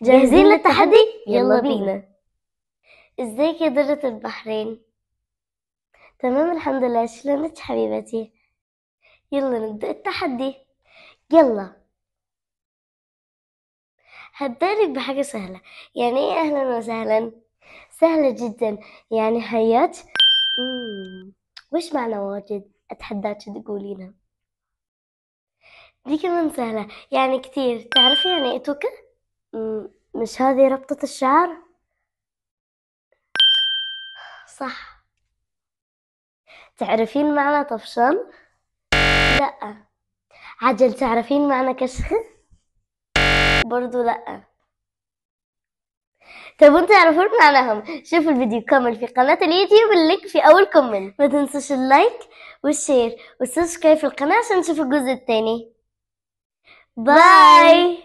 جاهزين للتحدي؟ يلا بينا. ازيك يا درة البحرين؟ تمام الحمد لله. شلونك حبيبتي؟ يلا نبدأ التحدي. يلا هبدألك بحاجة سهلة. يعني ايه اهلا وسهلا؟ سهلة جدا، يعني حياك. وش معنى واجد؟ اتحداك تقولينها. دي كمان سهلة، يعني كتير. تعرفي يعني ايه توكة؟ مش هذه ربطة الشعر؟ صح. تعرفين معنى طفشان؟ لا. عجل تعرفين معنى كشخة؟ برضو لا. تبون تعرفون معناهم؟ شوفوا الفيديو كامل في قناة اليوتيوب، اللينك في أول كومنت. ما تنسوش اللايك والشير والسبسكرايب في القناة عشان تشوفوا الجزء الثاني. باي.